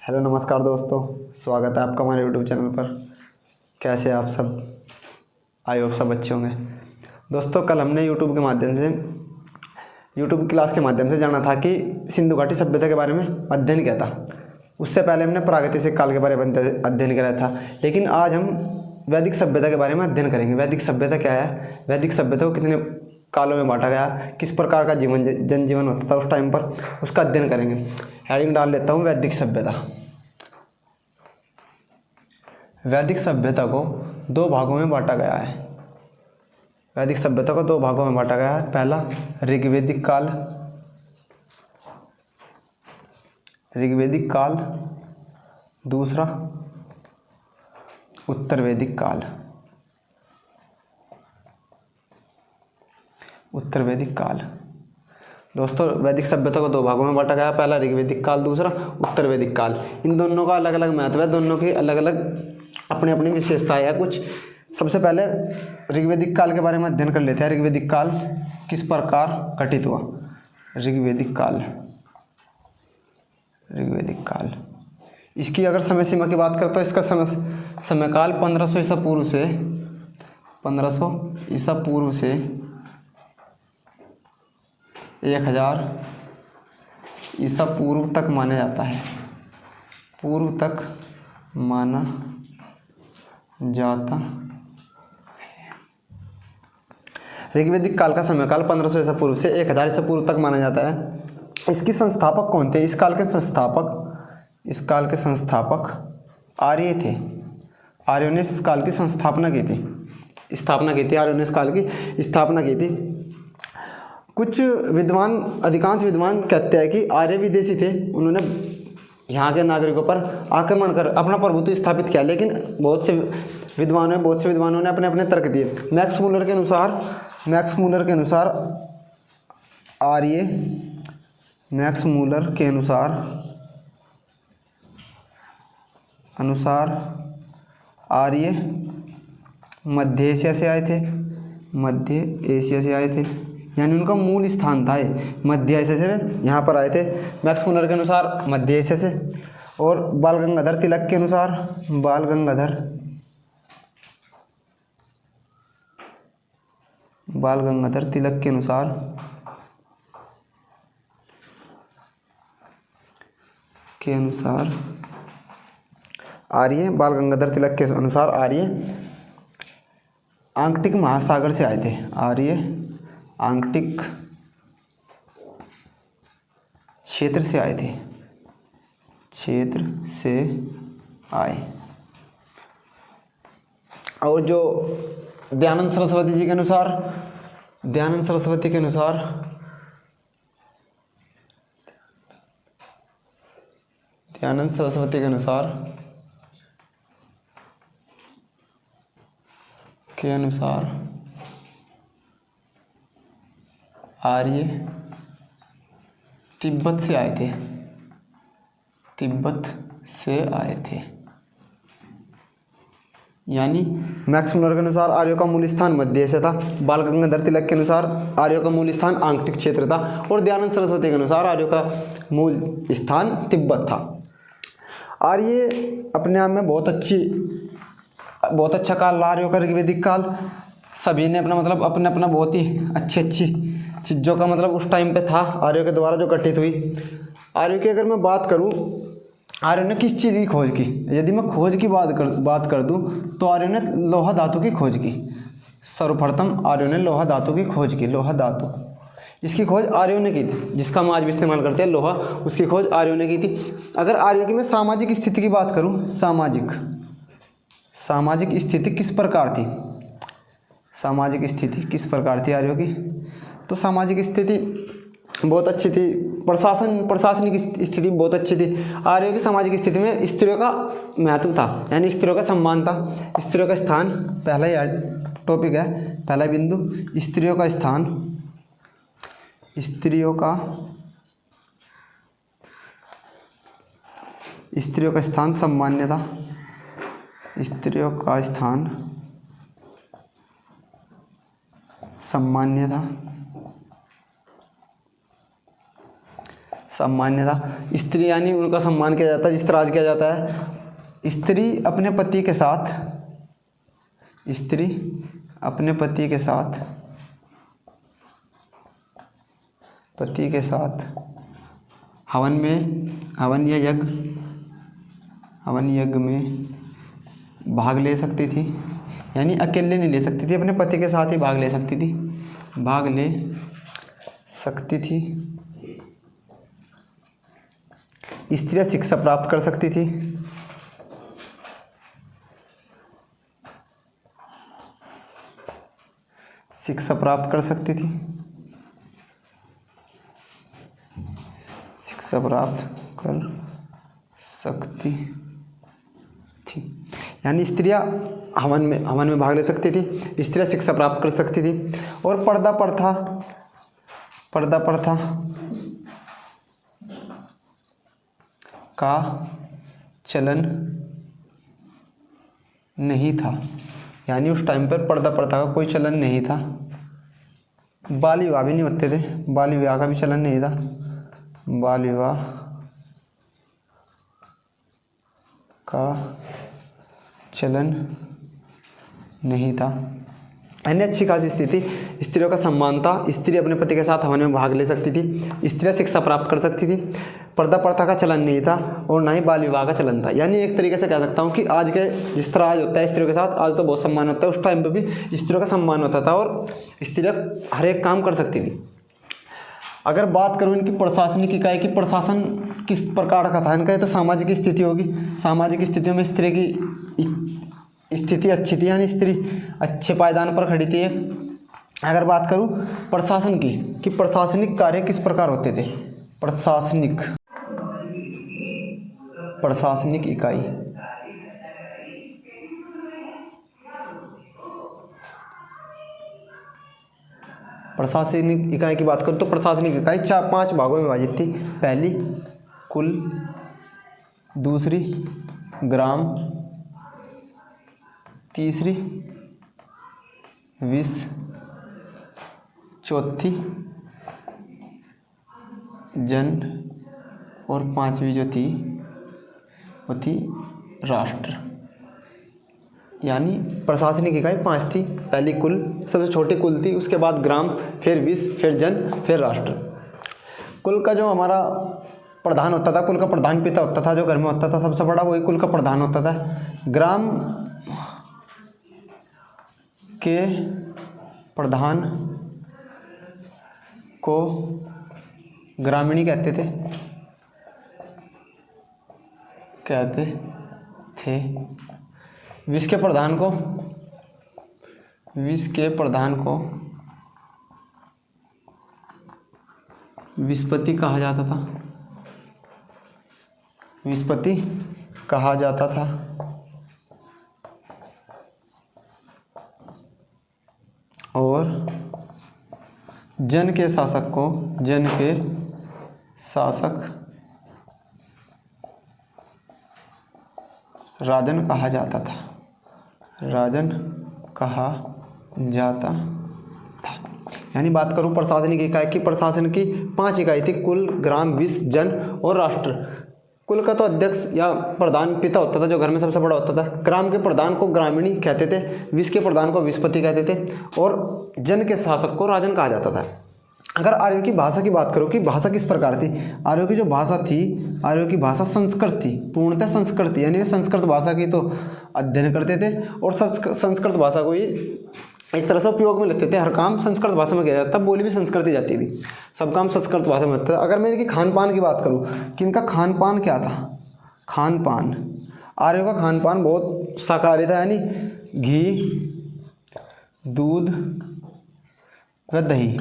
Hello नमस्कार दोस्तों, स्वागत है आपका हमारे यूट्यूब चैनल पर। कैसे हैं आप सब? आई होप सब अच्छे होंगे। दोस्तों, कल हमने यूट्यूब क्लास के माध्यम से जाना था कि सिंधु घाटी सभ्यता के बारे में अध्ययन किया था। उससे पहले हमने प्रागैतिहासिक काल के बारे में अध्ययन किया था, लेकिन आज हम वैदिक सभ्यता के बारे में अध्ययन करेंगे। वैदिक सभ्यता क्या है, वैदिक सभ्यता को कितने कालों में बांटा गया, किस प्रकार का जनजीवन होता था उस टाइम पर, उसका अध्ययन करेंगे। हेडिंग डाल लेता हूँ, वैदिक सभ्यता। वैदिक सभ्यता को दो भागों में बांटा गया है। वैदिक सभ्यता को दो भागों में बांटा गया है। पहला ऋग्वैदिक काल, दूसरा उत्तर वैदिक काल। दोस्तों, वैदिक सभ्यता को दो भागों में बांटा गया है। पहला ऋग्वैदिक काल, दूसरा उत्तर वैदिक काल। इन दोनों का अलग अलग महत्व है, दोनों की अलग अलग अपनी अपनी विशेषताएं है कुछ। सबसे पहले ऋग्वैदिक काल के बारे में अध्ययन कर लेते हैं। ऋग्वैदिक काल किस प्रकार घटित हुआ? ऋग्वैदिक काल इसकी अगर समय सीमा की बात करें तो इसका समयकाल 1500 ईसा पूर्व से 1000 ईसा पूर्व तक माना जाता है। ऋग्वैदिक काल का समयकाल 1500 ईसा पूर्व से 1000 ईसा पूर्व तक माना जाता है। इसकी संस्थापक कौन थे? इस काल के संस्थापक आर्य थे। आर्यों ने इस काल की स्थापना की थी। आर्यों ने इस काल की स्थापना की थी। कुछ विद्वान, अधिकांश विद्वान कहते हैं कि आर्य विदेशी थे। उन्होंने यहाँ के नागरिकों पर आक्रमण कर अपना प्रभुत्व स्थापित किया, लेकिन बहुत से विद्वानों ने अपने अपने तर्क दिए। मैक्स मूलर के आर्य मध्य एशिया से आए थे। यानी उनका मूल स्थान था मध्य एशिया से, यहाँ पर आए थे। मैक्स मूलर के अनुसार मध्य एशिया से। और बाल गंगाधर तिलक के अनुसार आर्य आर्कटिक महासागर से आए थे। आर्कटिक क्षेत्र से आए। और जो दयानंद सरस्वती के अनुसार आर्य तिब्बत से आए थे। यानी मैक्स मूलर के अनुसार आर्यों का मूल स्थान मध्य एशिया था। बाल गंगाधर तिलक के अनुसार आर्यों का मूल स्थान आर्कटिक क्षेत्र था। और दयानंद सरस्वती के अनुसार आर्यों का मूल स्थान तिब्बत था। आर्य अपने आप में बहुत अच्छा काल रहा आर्यों का, ऋग्वैदिक काल। सभी ने अपना बहुत ही अच्छी चीज़ों का उस टाइम पे था, आर्यों के द्वारा जो गठित हुई। आर्यों की अगर मैं बात करूं, आर्यों ने किस चीज़ की खोज की? यदि मैं खोज की बात कर दूं तो आर्यों ने लोहा धातु की खोज की। सर्वप्रथम आर्यों ने लोहा धातु की खोज की। इसकी खोज आर्यों ने की थी, जिसका हम आज भी इस्तेमाल करते हैं लोहा, उसकी खोज आर्यों ने की थी। अगर आर्यों की मैं सामाजिक स्थिति की बात करूं, सामाजिक स्थिति किस प्रकार थी आर्यों की? तो सामाजिक स्थिति बहुत अच्छी थी। प्रशासनिक स्थिति बहुत अच्छी थी। आर्यों की सामाजिक स्थिति में स्त्रियों का महत्व था, यानी स्त्रियों का सम्मान था। स्त्रियों का स्थान, पहला ही टॉपिक है, पहला बिंदु, स्त्रियों का स्थान सम्मान्य था। सामान्यता स्त्री यानी उनका सम्मान किया जाता है जिस तरह आज किया जाता है। स्त्री अपने पति के साथ, स्त्री अपने पति के साथ, पति के साथ हवन में, हवन या यज्ञ, हवन यज्ञ में भाग ले सकती थी, यानी अकेले नहीं ले सकती थी, अपने पति के साथ ही भाग ले सकती थी, भाग ले सकती थी। स्त्रियां शिक्षा प्राप्त कर सकती थी, शिक्षा प्राप्त कर सकती थी, शिक्षा प्राप्त कर सकती थी, यानी स्त्रियां हवन में भाग ले सकती थी, स्त्रियां शिक्षा प्राप्त कर सकती थी। और पर्दा प्रथा का चलन नहीं था, यानी उस टाइम पर पर्दा प्रथा का कोई चलन नहीं था। बाल विवाह भी नहीं होते थे, बाल विवाह का भी चलन नहीं था, बाल विवाह का चलन नहीं था। अन्य अच्छी खासी स्थिति, स्त्रियों का सम्मान था, स्त्री अपने पति के साथ हवन में भाग ले सकती थी, स्त्रियां शिक्षा प्राप्त कर सकती थी, पर्दा प्रथा का चलन नहीं था और ना ही बाल विवाह का चलन था। यानी एक तरीके से कह सकता हूँ कि आज के जिस तरह आज होता है स्त्रियों के साथ, आज तो बहुत सम्मान होता है, उस टाइम पे भी स्त्रियों का सम्मान होता था और स्त्रियां हर एक काम कर सकती थी। अगर बात करूँ इनकी प्रशासनिक इकाई की, प्रशासन किस प्रकार का था इनका, ये तो सामाजिक स्थिति होगी। सामाजिक स्थितियों में स्त्री की स्थिति अच्छी थी, यानी स्त्री अच्छे पायदान पर खड़ी थी। अगर बात करूँ प्रशासन की कि प्रशासनिक कार्य किस प्रकार होते थे, प्रशासनिक इकाई, प्रशासनिक इकाई की बात करूँ तो प्रशासनिक इकाई 5 भागों में विभाजित थी। पहली कुल, दूसरी ग्राम, तीसरी विस, चौथी जन और 5वीं जो थी वो थी राष्ट्र। यानी प्रशासनिक इकाई 5 थी। पहली कुल, सबसे छोटी कुल थी, उसके बाद ग्राम, फिर विस, फिर जन, फिर राष्ट्र। कुल का जो हमारा प्रधान होता था, कुल का प्रधान पिता होता था, जो घर में होता था सबसे बड़ा, वही कुल का प्रधान होता था। ग्राम के प्रधान को ग्रामीणी कहते थे, विस के प्रधान को विस्पति कहा जाता था, विस्पति कहा जाता था। और जन के शासक को राजन कहा जाता था, राजन कहा जाता था। यानी बात करूँ प्रशासनिक इकाई की, प्रशासन की 5 इकाई थी, कुल, ग्राम, विस, जन और राष्ट्र। कुल का तो अध्यक्ष या प्रधान पिता होता था, जो घर में सबसे बड़ा होता था। ग्राम के प्रधान को ग्रामीणी कहते थे, विस के प्रधान को विस्पति कहते थे और जन के शासक को राजन कहा जाता था। अगर आर्यों की भाषा की बात करो कि भाषा किस प्रकार थी, आर्यों की जो भाषा थी, आर्यों की भाषा संस्कृत थी, पूर्णतः संस्कृत, यानी संस्कृत भाषा की तो अध्ययन करते थे और संस्कृत भाषा को ही एक तरह से उपयोग में लेते थे। हर काम संस्कृत भाषा में किया जाता था, बोली भी संस्कृत ही जाती थी, सब काम संस्कृत भाषा में होता था। अगर मैं इनकी खान पान की बात करूँ कि इनका खान पान क्या था, खान पान, आर्यों का खान पान बहुत शाकाहारी था, यानी घी, दूध व दही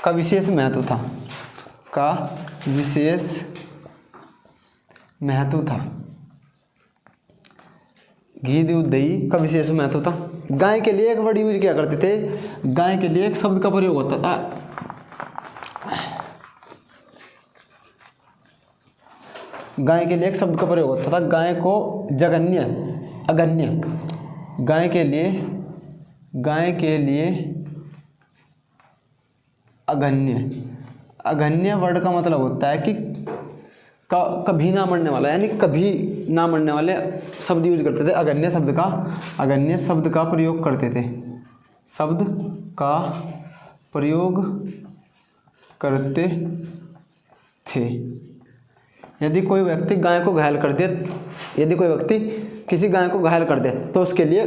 का विशेष महत्व था, घी, दूध, दही का विशेष महत्व था। गाय के लिए एक वर्ड यूज किया करते थे, गाय के लिए एक शब्द का प्रयोग होता था, गाय के लिए एक शब्द का प्रयोग होता था। गाय को जघन्य, अगन्य, गाय के लिए अगन्य, अघन्य वर्ड का मतलब होता है कि कभी ना मरने वाला, यानी कभी ना मरने वाले शब्द यूज करते थे। अघन्य शब्द का प्रयोग करते थे, शब्द का प्रयोग करते थे। यदि कोई व्यक्ति गाय को घायल कर दे, यदि कोई व्यक्ति किसी गाय को घायल कर दे तो उसके लिए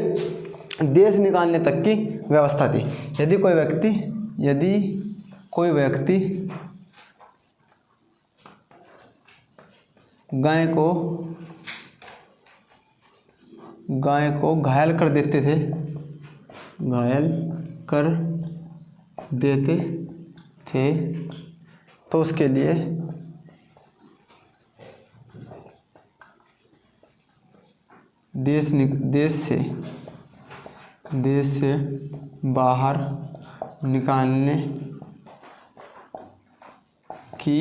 देश निकालने तक की व्यवस्था थी। यदि कोई व्यक्ति गाय को घायल कर देते थे तो उसके लिए देश से बाहर निकालने की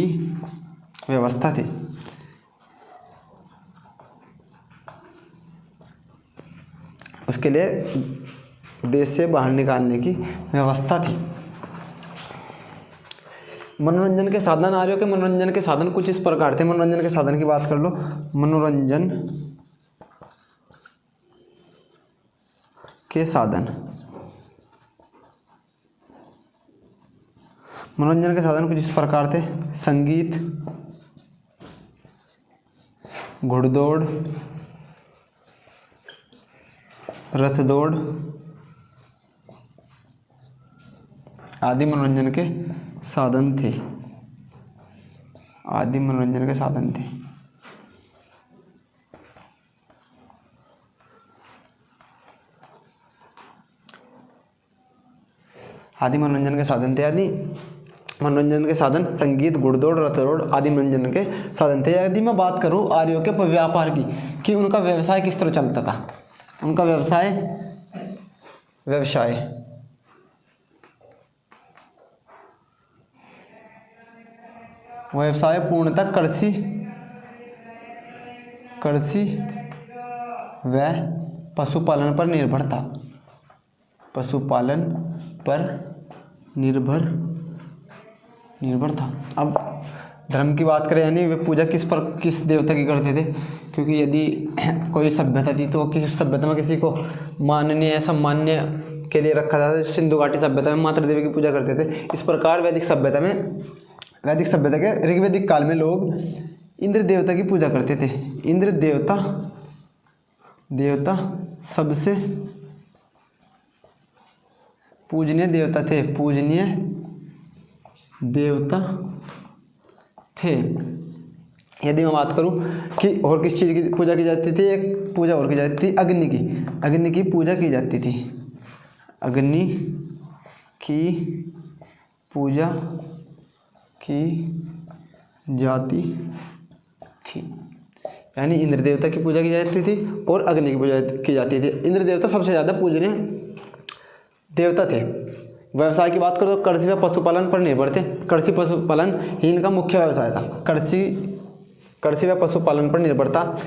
व्यवस्था थी। उसके लिए देश से बाहर निकालने की व्यवस्था थी। मनोरंजन के साधन, आर्यों के मनोरंजन के साधन कुछ इस प्रकार थे। मनोरंजन के साधन की बात कर लो। मनोरंजन के साधन कुछ इस प्रकार थे। संगीत, घुड़दौड़, रथ दौड़ आदि मनोरंजन के साधन थे। आदि मनोरंजन के साधन थे। आदि मनोरंजन के साधन थे। आदि मनोरंजन के साधन संगीत, घुड़दौड़, रथ दौड़ आदि मनोरंजन के साधन थे। यदि मैं बात करूं आर्यों के व्यापार की, कि उनका व्यवसाय किस तरह चलता था। उनका व्यवसाय पूर्णतः कृषि व पशुपालन पर निर्भर था। निर्भर था। अब धर्म की बात करें, यानी वे पूजा किस देवता की करते थे, क्योंकि यदि कोई सभ्यता थी तो किसी सभ्यता में किसी को माननीय सम्मान्य के लिए रखा जाता था। सिंधु घाटी सभ्यता में मातृ देवी की पूजा करते थे। इस प्रकार वैदिक सभ्यता के ऋग्वैदिक काल में लोग इंद्र देवता की पूजा करते थे। इंद्र देवता सबसे पूजनीय देवता थे। यदि मैं बात करूं कि और किस चीज़ की पूजा की जाती थी, एक पूजा और की जाती थी अग्नि की पूजा की जाती थी। अग्नि की पूजा की जाती थी, यानी इंद्र देवता की पूजा की जाती थी और अग्नि की पूजा की जाती थी। इंद्र देवता सबसे ज़्यादा पूजनीय देवता थे। व्यवसाय की बात करो तो कृषि व पशुपालन पर निर्भर थे। कृषि पशुपालन ही इनका मुख्य व्यवसाय था। कृषि व पशुपालन पर निर्भर था।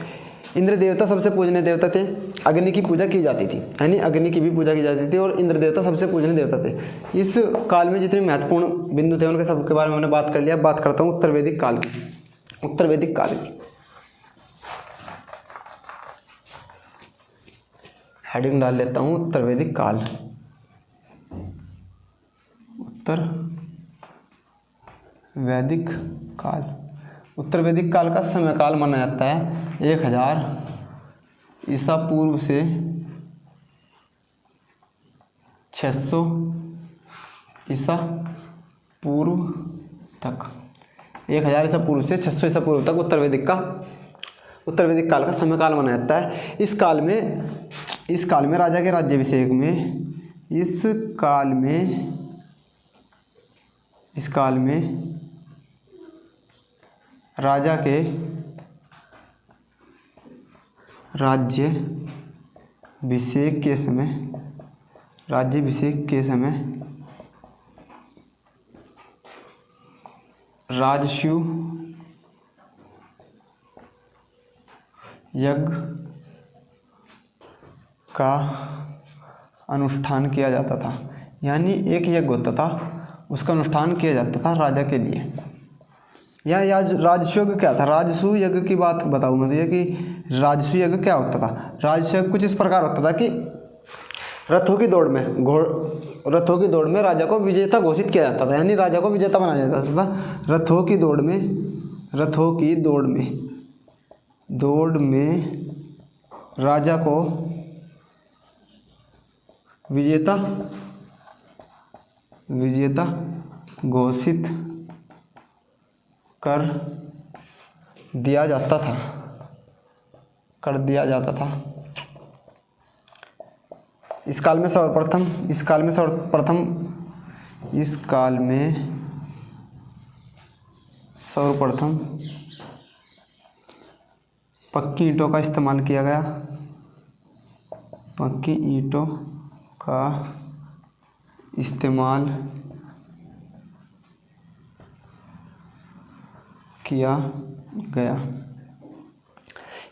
इंद्र देवता सबसे पूजनीय देवता थे। अग्नि की पूजा की जाती थी, यानी अग्नि की भी पूजा की जाती थी और इंद्र देवता सबसे पूजनीय देवता थे। इस काल में जितने महत्वपूर्ण बिंदु थे उनके सबके बारे में मैंने बात कर लिया। बात करता हूँ उत्तर वैदिक काल की। हेडिंग डाल लेता हूँ उत्तर वैदिक काल। उत्तर वैदिक काल का समय काल माना जाता है 1000 ईसा पूर्व से 600 ईसा पूर्व तक। 1000 ईसा पूर्व से 600 ईसा पूर्व तक उत्तर वैदिक काल का समय काल माना जाता है। इस काल में राजा के राज्याभिषेक में राजा के राज्याभिषेक के समय राजसूय यज्ञ का अनुष्ठान किया जाता था, यानी एक यज्ञ होता था, उसका अनुष्ठान किया जाता था राजा के लिए। यहाँ राजसु यज्ञ क्या था? राजसु यज्ञ की बात बताऊँ मैं तुझे कि राजसु यज्ञ क्या होता था। राजसु यज्ञ कुछ इस प्रकार होता था कि रथों की दौड़ में राजा को विजेता घोषित किया जाता था, यानी राजा को विजेता बनाया जाता था। रथों की दौड़ में राजा को विजेता घोषित कर दिया जाता था। इस काल में सर्वप्रथम पक्की ईंटों का इस्तेमाल किया गया।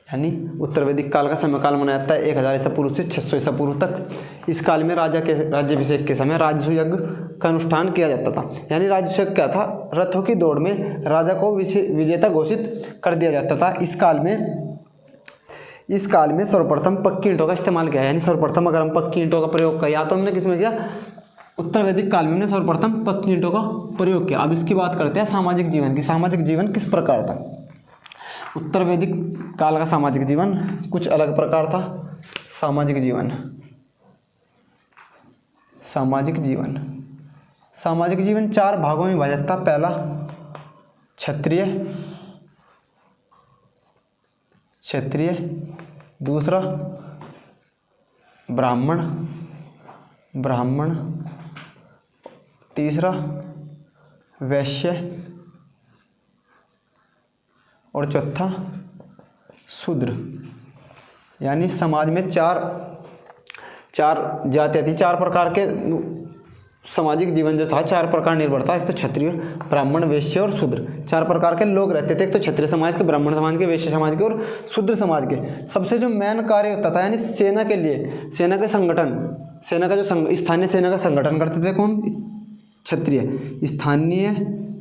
यानी उत्तर वैदिक काल का समयकाल माना जाता है 1000 ईसा पूर्व से 600 ईसा पूर्व तक। इस काल में राजा के राज्याभिषेक के समय राजसु यज्ञ का अनुष्ठान किया जाता था। यानी राजसु यज्ञ क्या था? रथों की दौड़ में राजा को विजेता घोषित कर दिया जाता था। इस काल में सर्वप्रथम पक्की ईंटों का इस्तेमाल किया। यानी सर्वप्रथम अगर हम पक्की ईंटों का प्रयोग किया तो हमने किसमें किया? उत्तर वैदिक काल में हमने सर्वप्रथम पक्की ईंटों का प्रयोग किया। अब इसकी बात करते हैं सामाजिक जीवन की। सामाजिक जीवन किस प्रकार था? उत्तर वैदिक काल का सामाजिक जीवन कुछ अलग प्रकार था। सामाजिक जीवन 4 भागों में विभाजित था। पहला क्षत्रिय, दूसरा ब्राह्मण, तीसरा वैश्य और चौथा शूद्र। यानी समाज में चार जातियाँ थी। 4 प्रकार के सामाजिक जीवन जो था 4 प्रकार निर्भर था। एक तो क्षत्रिय, ब्राह्मण, वैश्य और शूद्र। 4 प्रकार के लोग रहते थे। एक तो क्षत्रिय समाज के, ब्राह्मण समाज के, वैश्य समाज के और शूद्र समाज के। सबसे जो मेन कार्य होता था, यानी सेना के लिए, सेना का जो स्थानीय सेना का संगठन करते थे कौन? क्षत्रिय। स्थानीय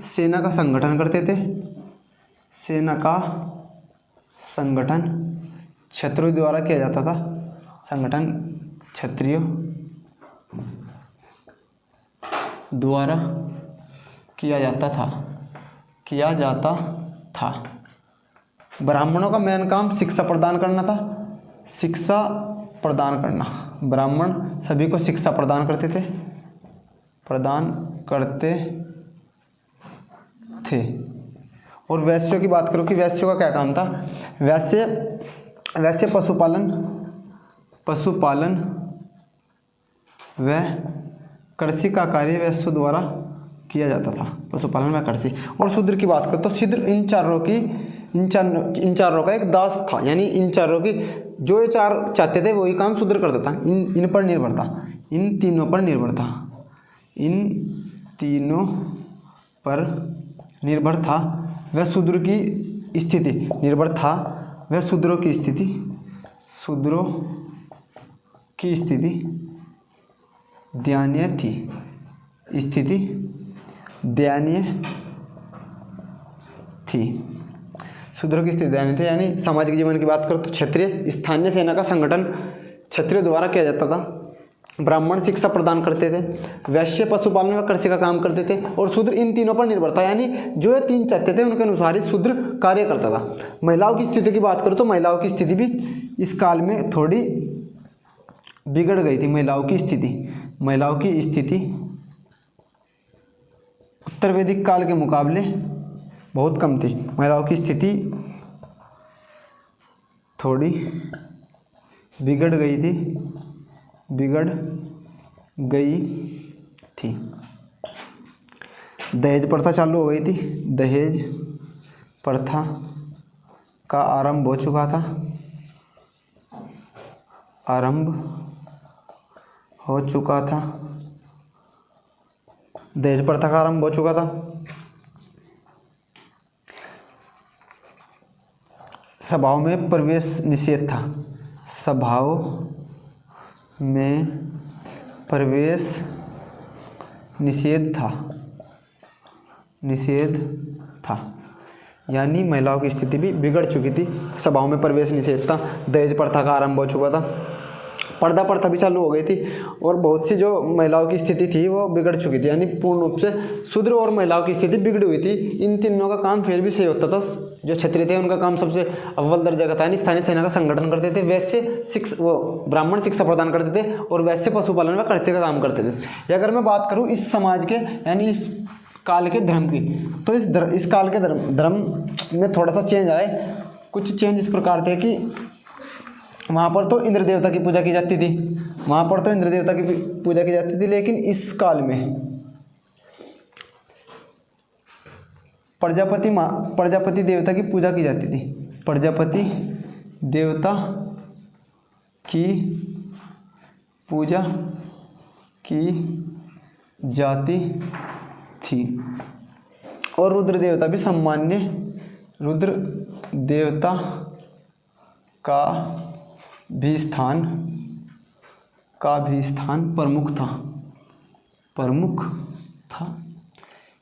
सेना का संगठन करते थे। सेना का संगठन क्षत्रियों द्वारा किया जाता था। संगठन क्षत्रियों द्वारा किया जाता था। ब्राह्मणों का मेन काम शिक्षा प्रदान करना था। ब्राह्मण सभी को शिक्षा प्रदान करते थे। और वैश्यों की बात करो कि वैश्यों का क्या काम था? वैश्य पशुपालन व कृषि का कार्य वैश्यों द्वारा किया जाता था। पशुपालन व कृषि। और शूद्र की बात करो तो शूद्र इन चारों का एक दास था। यानी इन चारों की जो ये 4 चाहते थे वही काम शूद्र करता था। इन पर निर्भर था। इन तीनों पर निर्भर था। वह शूद्रों की स्थिति दयनीय थी। शूद्रों की स्थिति दयनीय थी। यानी सामाजिक जीवन की बात करो तो क्षत्रिय स्थानीय सेना का संगठन क्षत्रिय द्वारा किया जाता था। ब्राह्मण शिक्षा प्रदान करते थे। वैश्य पशुपालन व कृषि का काम करते थे। और शूद्र इन तीनों पर निर्भर था। यानी जो ये 3 चाहते थे उनके अनुसार ही शूद्र कार्य करता था। महिलाओं की स्थिति की बात करो तो महिलाओं की स्थिति भी इस काल में थोड़ी बिगड़ गई थी। महिलाओं की स्थिति उत्तर वैदिक काल के मुकाबले बहुत कम थी। महिलाओं की स्थिति थोड़ी बिगड़ गई थी। दहेज प्रथा चालू हो गई थी। दहेज प्रथा का आरंभ हो चुका था। दहेज प्रथा का आरंभ हो चुका था। सभाओं में प्रवेश निषेध था। निषेध था। यानी महिलाओं की स्थिति भी बिगड़ चुकी थी। सभाओं में प्रवेश निषेध था, दहेज प्रथा का आरंभ हो चुका था, पर्दा प्रथा भी चालू हो गई थी और बहुत सी जो महिलाओं की स्थिति थी वो बिगड़ चुकी थी, यानी पूर्ण रूप से शूद्र और महिलाओं की स्थिति बिगड़ी हुई थी। इन तीनों का काम फिर भी सही होता था। जो क्षत्रिय थे उनका काम सबसे अव्वल दर्जा का था, यानी स्थानीय सेना का संगठन करते थे, वैश्य वो ब्राह्मण शिक्षा प्रदान करते थे और वैश्य पशुपालन व कृषि का काम करते थे। अगर मैं बात करूँ इस समाज के यानी इस काल के धर्म की, तो इस काल के धर्म में थोड़ा सा चेंज आए। कुछ चेंज इस प्रकार थे कि वहाँ पर तो इंद्र देवता की पूजा की जाती थी, लेकिन इस काल में प्रजापति देवता की पूजा की जाती थी। प्रजापति देवता की पूजा की जाती थी और रुद्र देवता भी सामान्य, रुद्र देवता का भी स्थान प्रमुख था,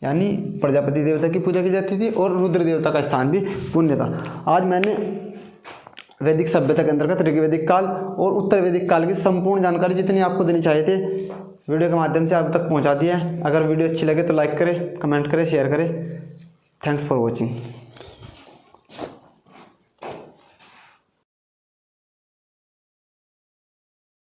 यानी प्रजापति देवता की पूजा की जाती थी और रुद्र देवता का स्थान भी पुण्य था। आज मैंने वैदिक सभ्यता के अंतर्गत ऋग्वैदिक काल और उत्तर वैदिक काल की संपूर्ण जानकारी जितनी आपको देनी चाहिए थे वीडियो के माध्यम से आप तक पहुंचा दिया है। अगर वीडियो अच्छी लगे तो लाइक करें, कमेंट करें, शेयर करें। Thanks for watching.